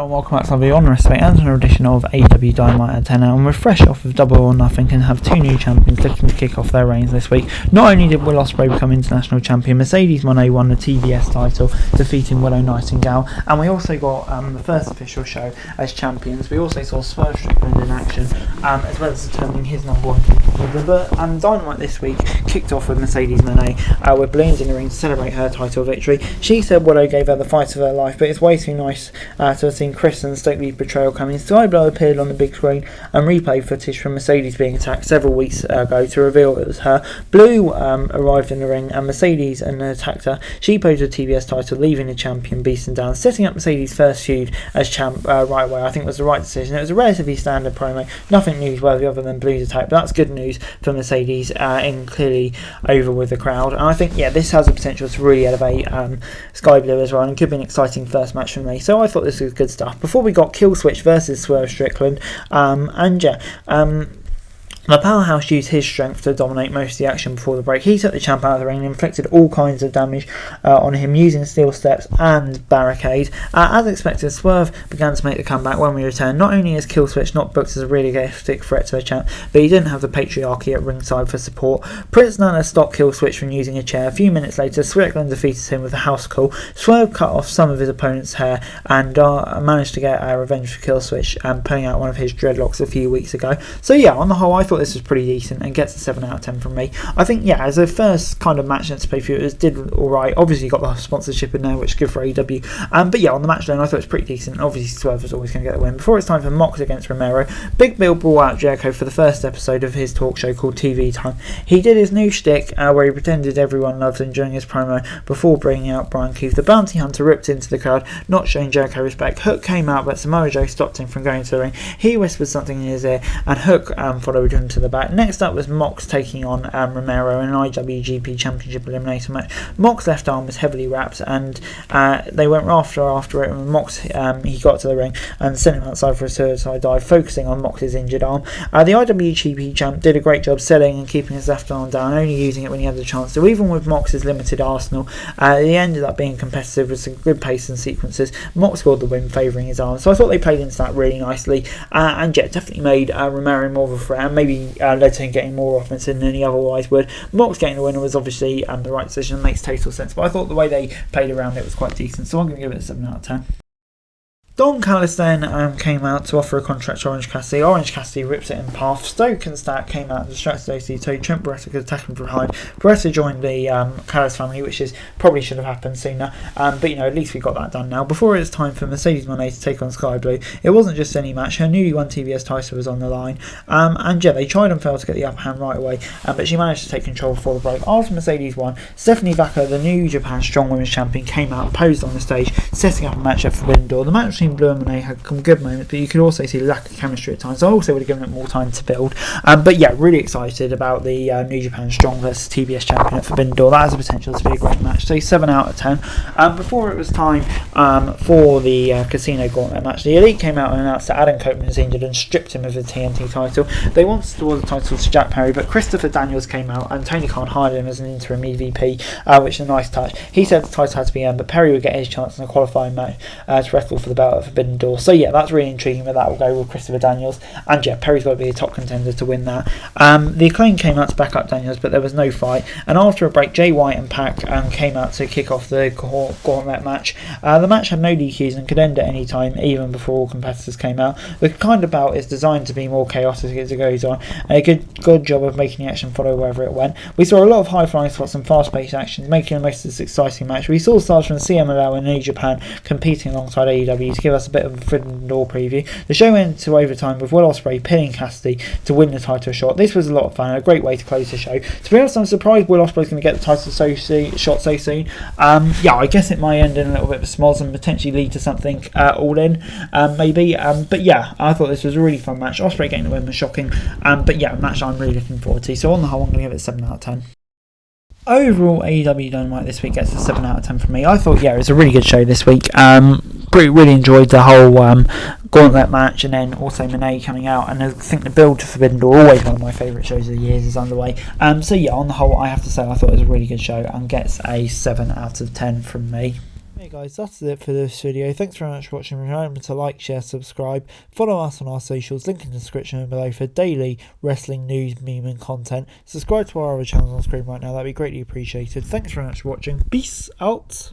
and welcome back to the Honour Estate and another edition of AEW Dynamite Out 10. And we're fresh off of Double or Nothing and have two new champions looking to kick off their reigns this week. Not only did Will Ospreay become international champion, Mercedes Moné won the TBS title, defeating Willow Nightingale, and we also got the first official show as champions. We also saw Swerve Strickland in action, as well as determining his number one contender. But Dynamite this week kicked off with Mercedes Moné, with balloons in the ring to celebrate her title victory. She said Willow gave her the fight of her life, but it's way too nice to have seen Chris and Stokely's betrayal coming. Skyblow appeared on the big screen and replayed footage from Mercedes being attacked several weeks ago to reveal it was her. Blue arrived in the ring and Mercedes and attacked her. She posed the TBS title, leaving the champion beaten down, setting up Mercedes' first feud as champ right away. I think was the right decision. It was a relatively standard promo, nothing newsworthy other than Blue's attack, but that's good news for Mercedes in clearly over with the crowd. And I think, this has the potential to really elevate Skyblow as well, and it could be an exciting first match for me. So I thought this was good stuff. Before we got Killswitch versus Swerve Strickland, the powerhouse used his strength to dominate most of the action before the break. He took the champ out of the ring and inflicted all kinds of damage on him using steel steps and barricades. As expected, Swerve began to make the comeback when we returned. Not only is Killswitch not booked as a realistic threat to a champ, but he didn't have the patriarchy at ringside for support. Prince Nana stopped Killswitch from using a chair. A few minutes later, Strickland defeated him with a house call. Swerve cut off some of his opponent's hair and managed to get revenge for Killswitch, pulling out one of his dreadlocks a few weeks ago. So on the whole, I thought this was pretty decent and gets a 7 out of 10 from me. I think as a first kind of match that's pay per view, it did alright. Obviously got the sponsorship in there, which is good for AEW. But on the match then I thought it was pretty decent. Obviously Swerve was always going to get the win. Before it's time for Mox against Romero, Big Bill brought out Jericho for the first episode of his talk show called TV Time. He did his new shtick where he pretended everyone loved him during his promo before bringing out Brian Keith. The bounty hunter ripped into the crowd, not showing Jericho respect. Hook came out, but Samoa Joe stopped him from going to the ring. He whispered something in his ear and Hook followed him to the back. Next up was Mox taking on Romero in an IWGP Championship Elimination match. Mox's left arm was heavily wrapped and they went after it, and Mox he got to the ring and sent him outside for a suicide dive, focusing on Mox's injured arm. The IWGP champ did a great job selling and keeping his left arm down, only using it when he had the chance to. Even with Mox's limited arsenal, he ended up being competitive with some good pace and sequences. Mox scored the win, favouring his arm. So I thought they played into that really nicely, and definitely made Romero more of a threat, and maybe led to him getting more offense than he otherwise would. Mox getting the winner was obviously the right decision and makes total sense, but I thought the way they played around it was quite decent, so I'm going to give it a 7 out of 10. Don Callis then came out to offer a contract to Orange Cassidy. Orange Cassidy ripped it in half. Stoke and Stack came out and distracted OC2. Trent Beretta could attack him from behind. Beretta joined the Callis family, which probably should have happened sooner. But at least we got that done now. Before it's time for Mercedes Moné to take on Sky Blue, it wasn't just any match. Her newly won TBS title was on the line. They tried and failed to get the upper hand right away, but she managed to take control before the break. After Mercedes won, Stephanie Vaca, the New Japan Strong Women's Champion, came out and posed on the stage, setting up a match at Forbidden Door. The match between Blue and Moné had some good moments, but you could also see lack of chemistry at times. I also would have given it more time to build. Really excited about the New Japan Strong versus TBS Champion at Forbidden Door. That has the potential to be a great match. So 7 out of 10. Before it was time for the Casino Gauntlet match, the Elite came out and announced that Adam Copeland is injured and stripped him of the TNT title. They wanted to award the title to Jack Perry, but Christopher Daniels came out and Tony Khan hired him as an interim EVP, which is a nice touch. He said the title had to be earned, but Perry would get his chance in a qualifying match to wrestle for the belt at Forbidden Door. So that's really intriguing, but that will go with Christopher Daniels, and Perry's got to be a top contender to win that. The Acclaim came out to back up Daniels, but there was no fight, and after a break Jay White and Pac came out to kick off the Gauntlet match. The match had no DQs and could end at any time, even before all competitors came out. The kind of bout is designed to be more chaotic as it goes on, and a good job of making the action follow wherever it went. We saw a lot of high flying spots and fast paced actions, making the most of this exciting match. We saw stars from CMLL and New Japan competing alongside AEW to give us a bit of a Forbidden Door preview. The show went into overtime with Will Ospreay pinning Cassidy to win the title shot. This was a lot of fun and a great way to close the show. To be honest, I'm surprised Will Ospreay's going to get the title shot so soon. I guess it might end in a little bit of a smoz and potentially lead to something all in, maybe. I thought this was a really fun match. Ospreay getting the win was shocking, a match I'm really looking forward to. So on the whole, I'm going to give it a 7 out of 10. Overall, AEW Dynamite this week gets a 7 out of 10 from me. I thought, it was a really good show this week. Really enjoyed the whole Gauntlet match, and then also Moné coming out, and I think the build to Forbidden Door, always one of my favourite shows of the years, is underway. On the whole, I have to say I thought it was a really good show and gets a 7 out of 10 from me. Hey guys, that's it for this video. Thanks very much for watching. Remember to like, share, subscribe, follow us on our socials, link in the description below for daily wrestling news, meme and content. Subscribe to our other channels on screen right now, that'd be greatly appreciated. Thanks very much for watching. Peace out.